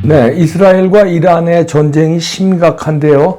네, 이스라엘과 이란의 전쟁이 심각한데요.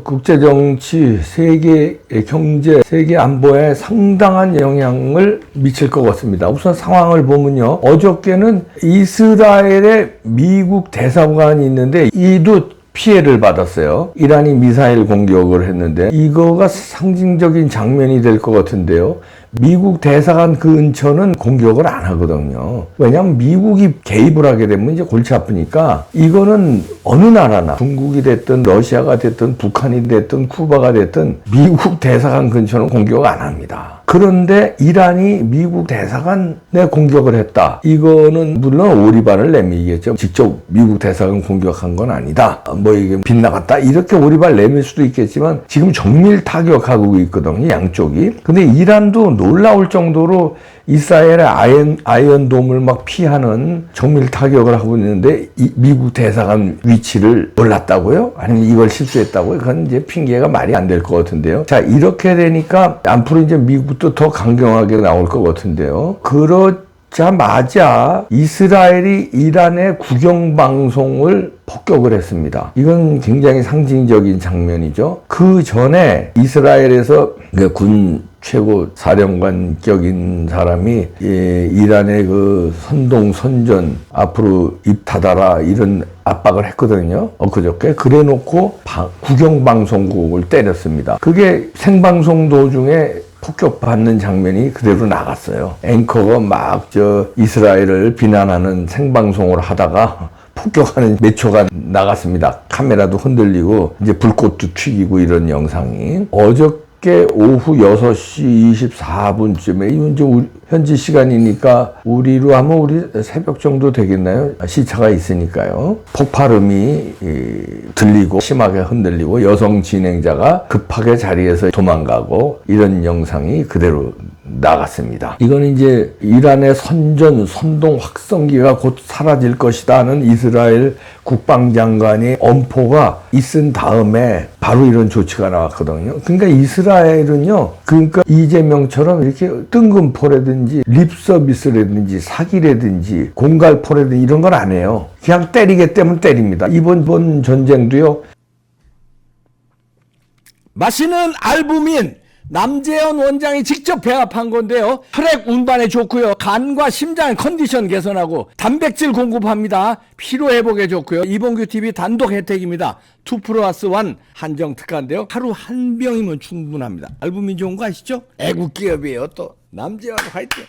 국제 정치, 세계 경제, 세계 안보에 상당한 영향을 미칠 것 같습니다. 우선 상황을 보면요. 어저께는 이스라엘에 미국 대사관이 있는데 이도 피해를 받았어요. 이란이 미사일 공격을 했는데 이거가 상징적인 장면이 될 것 같은데요. 미국 대사관 근처는 공격을 안 하거든요. 왜냐하면 미국이 개입을 하게 되면 이제 골치 아프니까 이거는 어느 나라나 중국이 됐든 러시아가 됐든 북한이 됐든 쿠바가 됐든 미국 대사관 근처는 공격을 안 합니다. 그런데 이란이 미국 대사관에 공격을 했다. 이거는 물론 오리발을 내밀겠죠. 직접 미국 대사관 공격한 건 아니다. 뭐 이게 빗나갔다. 이렇게 오리발 내밀 수도 있겠지만 지금 정밀 타격하고 있거든요. 양쪽이. 근데 이란도 놀라울 정도로 이스라엘의 아이언돔을 막 피하는 정밀 타격을 하고 있는데 미국 대사관 위치를 몰랐다고요? 아니면 이걸 실수했다고요? 그건 이제 핑계가 말이 안 될 것 같은데요. 자, 이렇게 되니까 앞으로 이제 미국도 더 강경하게 나올 것 같은데요. 그러자마자 이스라엘이 이란의 국영방송을 폭격을 했습니다. 이건 굉장히 상징적인 장면이죠. 그 전에 이스라엘에서 군 최고 사령관격인 사람이 이란의 그 선전 앞으로 입 닫아라 이런 압박을 했거든요. 엊그저께. 그래 놓고 국영방송국을 때렸습니다. 그게 생방송 도중에 폭격받는 장면이 그대로 나갔어요. 앵커가 막 이스라엘을 비난하는 생방송을 하다가 폭격하는 몇 초가 나갔습니다. 카메라도 흔들리고 이제 불꽃도 튀기고 이런 영상이. 어저께 오후 6시 24분쯤에 이건 이제 현지 시간이니까 우리로 하면 우리 새벽 정도 되겠나요? 시차가 있으니까요. 폭발음이 들리고 심하게 흔들리고 여성 진행자가 급하게 자리에서 도망가고 이런 영상이 그대로 나갔습니다. 이건 이제 이란의 선동 확성기가 곧 사라질 것이다는 이스라엘 국방장관의 엄포가 있은 다음에 바로 이런 조치가 나왔거든요. 그러니까 이스라엘은요, 그러니까 이재명처럼 이렇게 뜬금포라든지 립서비스라든지 사기라든지 공갈포라든지 이런 건 안 해요. 그냥 때리겠다면 때립니다. 이번 전쟁도요. 마시는 알부민 남재현 원장이 직접 배합한 건데요. 혈액 운반에 좋고요. 간과 심장 컨디션 개선하고 단백질 공급합니다. 피로 회복에 좋고요. 이봉규 TV 단독 혜택입니다. 2+1 한정 특가인데요. 하루 한 병이면 충분합니다. 알부민 좋은 거 아시죠? 애국 기업이에요. 또 남재현 화이팅.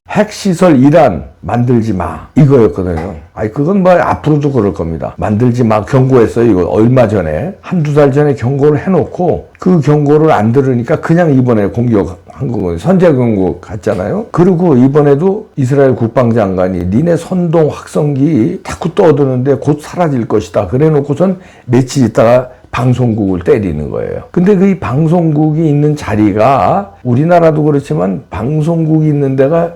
핵시설 이란 만들지 마 이거였거든요. 그건 뭐 앞으로도 그럴 겁니다. 만들지 마 경고했어요. 이거 얼마 전에 한두 달 전에 경고를 해놓고 그 경고를 안 들으니까 그냥 이번에 공격한 거거든요. 선제 경고 갔잖아요. 그리고 이번에도 이스라엘 국방장관이 니네 선동 확성기 자꾸 떠드는데 곧 사라질 것이다. 그래 놓고선 며칠 있다가 방송국을 때리는 거예요. 근데 그 방송국이 있는 자리가 우리나라도 그렇지만 방송국이 있는 데가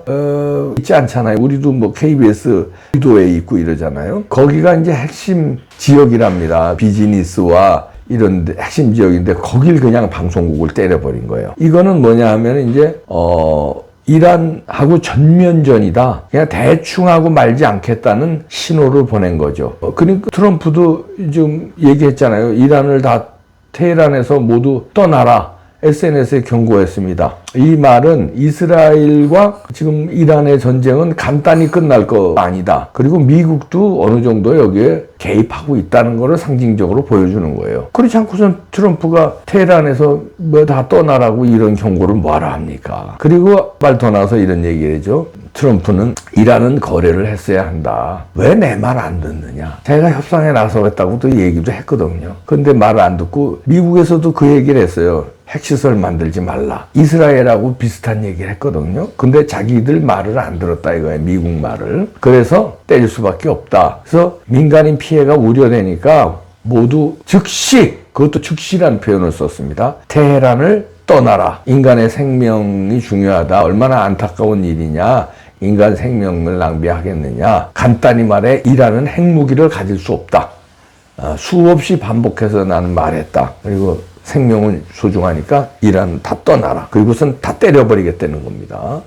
있지 않잖아요. 우리도 뭐 KBS 유도에 있고 이러잖아요. 거기가 이제 핵심 지역이랍니다. 비즈니스와 이런 핵심 지역인데 거길 그냥 방송국을 때려버린 거예요. 이거는 뭐냐 하면 이제 이란하고 전면전이다. 그냥 대충 하고 말지 않겠다는 신호를 보낸 거죠. 그러니까 트럼프도 좀 얘기했잖아요. 이란을 다 테헤란에서 모두 떠나라. SNS에 경고했습니다. 이 말은 이스라엘과 지금 이란의 전쟁은 간단히 끝날 거 아니다. 그리고 미국도 어느 정도 여기에 개입하고 있다는 것을 상징적으로 보여주는 거예요. 그렇지 않고선 트럼프가 테헤란에서 뭐 다 떠나라고 이런 경고를 뭐하러 합니까? 그리고 말 더 나와서 이런 얘기를 해죠. 트럼프는 이란은 거래를 했어야 한다. 왜 내 말 안 듣느냐? 제가 협상에 나서겠다고 또 얘기도 했거든요. 근데 말을 안 듣고 미국에서도 그 얘기를 했어요. 핵시설 만들지 말라. 이스라엘하고 비슷한 얘기를 했거든요. 근데 자기들 말을 안 들었다 이거예요. 미국 말을. 그래서 때릴 수밖에 없다. 그래서 민간인 피해가 우려되니까 모두 즉시, 그것도 즉시라는 표현을 썼습니다. 테헤란을 떠나라. 인간의 생명이 중요하다. 얼마나 안타까운 일이냐. 인간 생명을 낭비하겠느냐. 간단히 말해 이란은 핵무기를 가질 수 없다. 수없이 반복해서 나는 말했다. 그리고 생명은 소중하니까 이란 다 떠나라. 그리고선 다 때려버리겠다는 겁니다.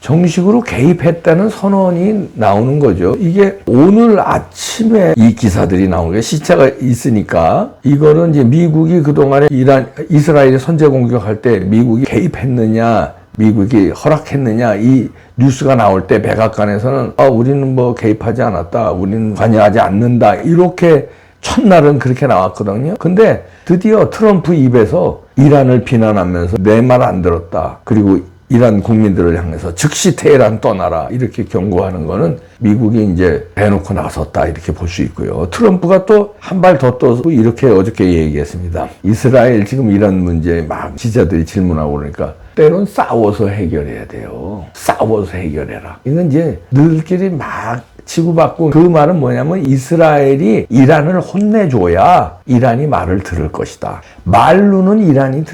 정식으로 개입했다는 선언이 나오는 거죠. 이게 오늘 아침에 이 기사들이 나온 게 시차가 있으니까 이거는 이제 미국이 그동안에 이스라엘이 선제 공격할 때 미국이 개입했느냐, 미국이 허락했느냐 이 뉴스가 나올 때 백악관에서는 우리는 뭐 개입하지 않았다, 우리는 관여하지 않는다 이렇게 첫날은 그렇게 나왔거든요. 근데 드디어 트럼프 입에서 이란을 비난하면서 내 말 안 들었다, 그리고 이란 국민들을 향해서 즉시 테헤란 떠나라 이렇게 경고하는 거는 미국이 이제 대놓고 나섰다 이렇게 볼 수 있고요. 트럼프가 또 한 발 더 떠서 이렇게 어저께 얘기했습니다. 이스라엘 지금 이란 문제에 막 기자들이 질문하고 그러니까 때론 싸워서 해결해야 돼요. 싸워서 해결해라. 이건 이제 너희들끼리 막 치고받고, 그 말은 뭐냐면 이스라엘이 이란을 혼내줘야 이란이 말을 들을 것이다. 말로는 이란이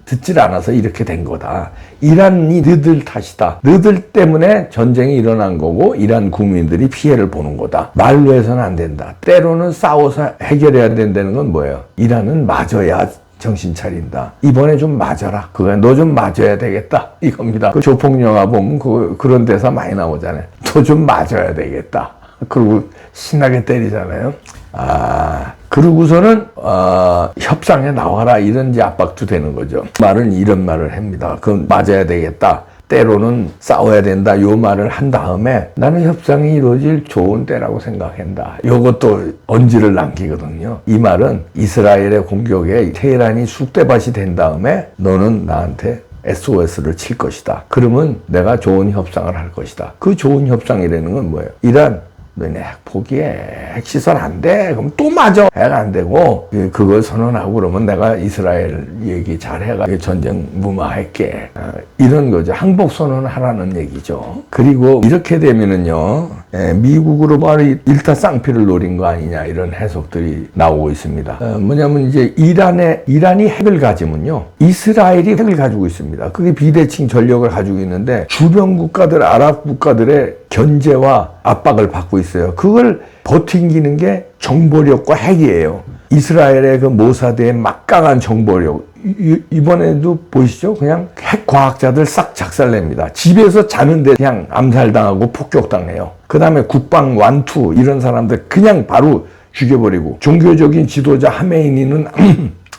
듣질 않아서 이렇게 된 거다. 이란이 너희들 탓이다. 너희들 때문에 전쟁이 일어난 거고 이란 국민들이 피해를 보는 거다. 말로 해서는 안 된다. 때로는 싸워서 해결해야 된다는 건 뭐예요? 이란은 맞아야 정신 차린다. 이번에 좀 맞아라. 그거 너 좀 맞아야 되겠다. 이겁니다. 그 조폭 영화 보면 그런 대사 많이 나오잖아요. 너 좀 맞아야 되겠다. 그리고 신나게 때리잖아요. 그러고서는 협상에 나와라 이런 이제 압박도 되는 거죠. 말은 이런 말을 합니다. 그건 맞아야 되겠다. 때로는 싸워야 된다. 요 말을 한 다음에 나는 협상이 이루어질 좋은 때라고 생각한다. 요것도 언지를 남기거든요. 이 말은 이스라엘의 공격에 테헤란이 쑥대밭이 된 다음에 너는 나한테 SOS를 칠 것이다. 그러면 내가 좋은 협상을 할 것이다. 그 좋은 협상이라는 건 뭐예요? 이란 너네 핵 포기해. 핵시설 안 돼. 그럼 또 맞아. 핵 안 되고 그걸 선언하고 그러면 내가 이스라엘 얘기 잘 해가지고 전쟁 무마할게. 이런 거죠. 항복 선언하라는 얘기죠. 그리고 이렇게 되면은요, 미국으로 바로 일타쌍피를 노린 거 아니냐 이런 해석들이 나오고 있습니다. 뭐냐면 이제 이란이 핵을 가지면요, 이스라엘이 핵을 가지고 있습니다. 그게 비대칭 전력을 가지고 있는데 주변 국가들, 아랍 국가들의 견제와 압박을 받고 있어요. 그걸 버팅기는 게 정보력과 핵이에요. 이스라엘의 그 모사드의 막강한 정보력. 이번에도 보이시죠? 그냥 핵 과학자들 싹 작살냅니다. 집에서 자는데 그냥 암살당하고 폭격당해요. 그 다음에 국방 완투 이런 사람들 그냥 바로 죽여버리고, 종교적인 지도자 하메이니는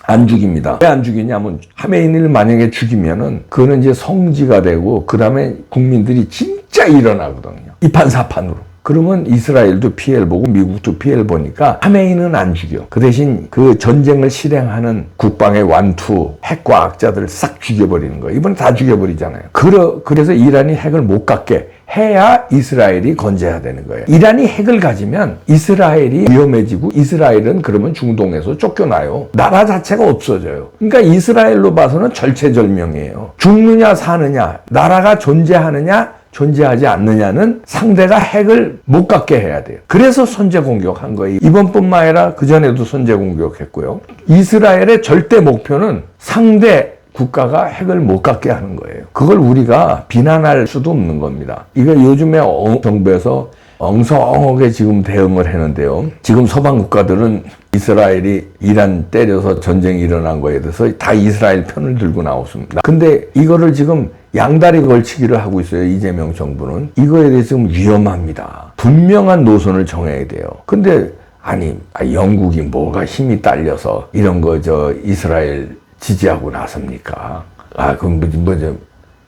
안 죽입니다. 왜 안 죽이냐면 하메이니를 만약에 죽이면은 그거는 이제 성지가 되고 그 다음에 국민들이 진짜 일어나거든요. 이판사판으로. 그러면 이스라엘도 피해를 보고 미국도 피해를 보니까 하메이니는 안 죽여. 그 대신 그 전쟁을 실행하는 국방의 완투 핵과학자들을 싹 죽여버리는 거예요. 이번에 다 죽여버리잖아요. 그래서 이란이 핵을 못 갖게 해야 이스라엘이 건재해야 되는 거예요. 이란이 핵을 가지면 이스라엘이 위험해지고 이스라엘은 그러면 중동에서 쫓겨나요. 나라 자체가 없어져요. 그러니까 이스라엘로 봐서는 절체절명이에요. 죽느냐 사느냐, 나라가 존재하느냐 존재하지 않느냐는 상대가 핵을 못 갖게 해야 돼요. 그래서 선제 공격한 거예요. 이번뿐만 아니라 그전에도 선제 공격했고요. 이스라엘의 절대 목표는 상대 국가가 핵을 못 갖게 하는 거예요. 그걸 우리가 비난할 수도 없는 겁니다. 이거 요즘에 정부에서 엉성하게 지금 대응을 했는데요. 지금 서방 국가들은 이스라엘이 이란 때려서 전쟁이 일어난 거에 대해서 다 이스라엘 편을 들고 나왔습니다. 근데 이거를 지금 양다리 걸치기를 하고 있어요. 이재명 정부는. 이거에 대해서 지금 위험합니다. 분명한 노선을 정해야 돼요. 근데 영국이 뭐가 힘이 딸려서 이런 거 이스라엘 지지하고 나섭니까? 그럼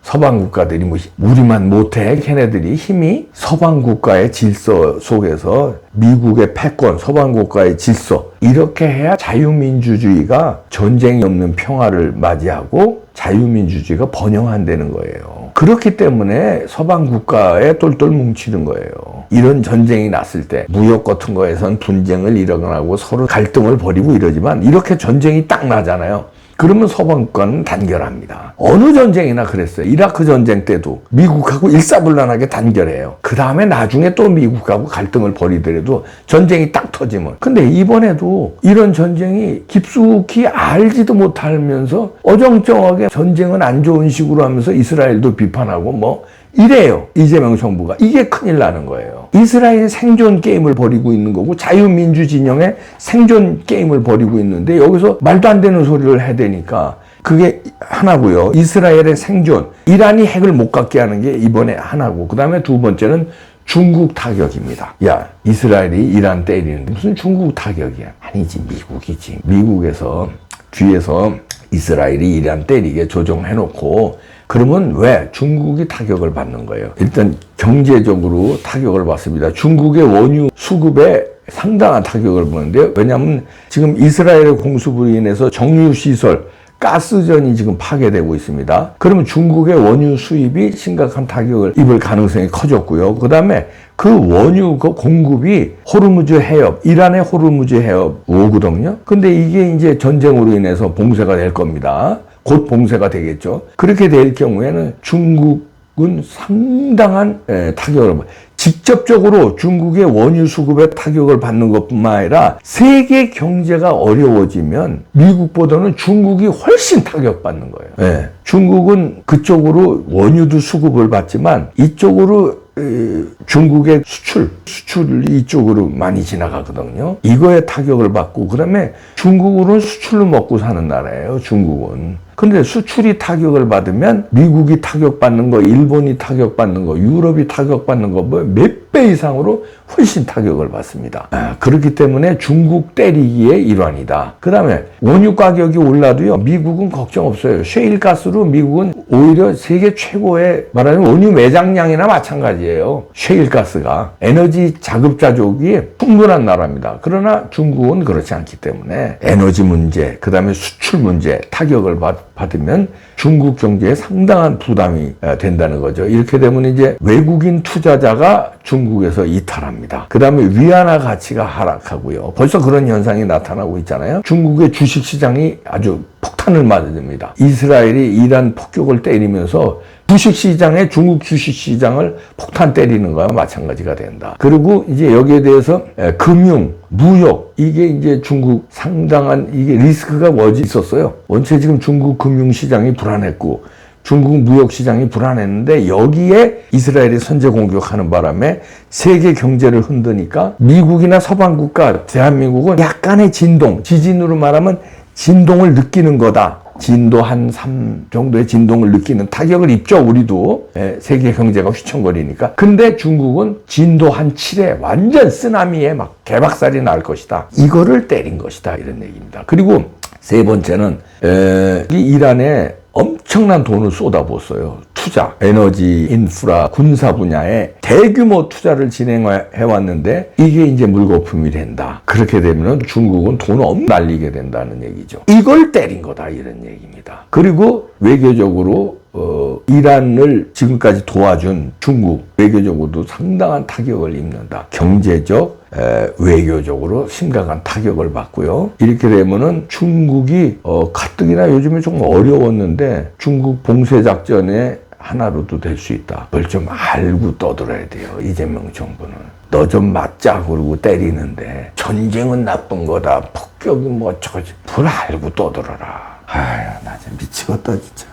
서방 국가들이 우리만 못해? 걔네들이 힘이 서방 국가의 질서 속에서 미국의 패권, 서방 국가의 질서 이렇게 해야 자유민주주의가 전쟁이 없는 평화를 맞이하고 자유민주주의가 번영한다는 거예요. 그렇기 때문에 서방 국가에 똘똘 뭉치는 거예요. 이런 전쟁이 났을 때 무역 같은 거에선 분쟁을 일어나고 서로 갈등을 벌이고 이러지만 이렇게 전쟁이 딱 나잖아요. 그러면 서방 국가는 단결합니다. 어느 전쟁이나 그랬어요. 이라크 전쟁 때도 미국하고 일사불란하게 단결해요. 그 다음에 나중에 또 미국하고 갈등을 벌이더라도 전쟁이 딱 터지면. 근데 이번에도 이런 전쟁이 깊숙이 알지도 못하면서 어정쩡하게 전쟁은 안 좋은 식으로 하면서 이스라엘도 비판하고 이래요. 이재명 정부가. 이게 큰일 나는 거예요. 이스라엘이 생존 게임을 벌이고 있는 거고 자유민주 진영의 생존 게임을 벌이고 있는데 여기서 말도 안 되는 소리를 해대니까 그게 하나고요. 이스라엘의 생존, 이란이 핵을 못 갖게 하는 게 이번에 하나고, 그 다음에 두 번째는 중국 타격입니다. 야, 이스라엘이 이란 때리는데 무슨 중국 타격이야? 아니지, 미국이지. 미국에서 뒤에서 이스라엘이 이란 때리게 조정해놓고, 그러면 왜 중국이 타격을 받는 거예요? 일단 경제적으로 타격을 받습니다. 중국의 원유 수급에 상당한 타격을 보는데요. 왜냐하면 지금 이스라엘의 공습으로 인해서 정유시설, 가스전이 지금 파괴되고 있습니다. 그러면 중국의 원유 수입이 심각한 타격을 입을 가능성이 커졌고요. 그 다음에 그 원유 그 공급이 호르무즈 해협, 이란의 호르무즈 해협 오거든요. 근데 이게 이제 전쟁으로 인해서 봉쇄가 될 겁니다. 곧 봉쇄가 되겠죠. 그렇게 될 경우에는 중국은 상당한 타격을 직접적으로 중국의 원유 수급에 타격을 받는 것뿐만 아니라 세계 경제가 어려워지면 미국보다는 중국이 훨씬 타격받는 거예요. 네. 중국은 그쪽으로 원유도 수급을 받지만 이쪽으로 중국의 수출이 이쪽으로 많이 지나가거든요. 이거에 타격을 받고, 그 다음에 중국으로는 수출로 먹고 사는 나라예요, 중국은. 근데 수출이 타격을 받으면 미국이 타격받는 거, 일본이 타격받는 거, 유럽이 타격받는 거, 뭐 몇 배 이상으로 훨씬 타격을 받습니다. 그렇기 때문에 중국 때리기의 일환이다. 그 다음에 원유 가격이 올라도요, 미국은 걱정 없어요. 셰일가스로 미국은 오히려 세계 최고의 말하자면 원유 매장량이나 마찬가지예요. 셰일가스가 에너지 자급자족이 충분한 나라입니다. 그러나 중국은 그렇지 않기 때문에 에너지 문제, 그 다음에 수출 문제 타격을 받으면 중국 경제에 상당한 부담이 된다는 거죠. 이렇게 되면 이제 외국인 투자자가 중국에서 이탈합니다. 그 다음에 위안화 가치가 하락하고요. 벌써 그런 현상이 나타나고 있잖아요. 중국의 주식시장이 아주 폭탄을 맞습니다. 이스라엘이 이란 폭격을 때리면서 주식시장에 중국 주식시장을 폭탄 때리는 거와 마찬가지가 된다. 그리고 이제 여기에 대해서 금융, 무역, 이게 이제 중국 상당한 이게 리스크가 있었어요. 원체 지금 중국 금융시장이 불안했고 중국 무역시장이 불안했는데 여기에 이스라엘이 선제 공격하는 바람에 세계 경제를 흔드니까 미국이나 서방국가, 대한민국은 약간의 진동, 지진으로 말하면 진동을 느끼는 거다. 진도 한 3 정도의 진동을 느끼는 타격을 입죠, 우리도. 세계 경제가 휘청거리니까. 근데 중국은 진도 한 7에 완전 쓰나미에 막 개박살이 날 것이다. 이거를 때린 것이다. 이런 얘기입니다. 그리고 세 번째는, 이 이란에 엄청난 돈을 쏟아부었어요. 투자, 에너지, 인프라, 군사 분야에 대규모 투자를 진행해왔는데 이게 이제 물거품이 된다. 그렇게 되면 중국은 돈을 날리게 된다는 얘기죠. 이걸 때린 거다, 이런 얘기입니다. 그리고 외교적으로 이란을 지금까지 도와준 중국, 외교적으로도 상당한 타격을 입는다. 경제적, 외교적으로 심각한 타격을 받고요. 이렇게 되면은 중국이 가뜩이나 요즘에 좀 어려웠는데 중국 봉쇄작전의 하나로도 될 수 있다. 그걸 좀 알고 떠들어야 돼요, 이재명 정부는. 너 좀 맞자 그러고 때리는데 전쟁은 나쁜 거다, 폭격이 뭐 저거지. 그걸 알고 떠들어라. 아유, 나 진짜 미치겠다, 진짜.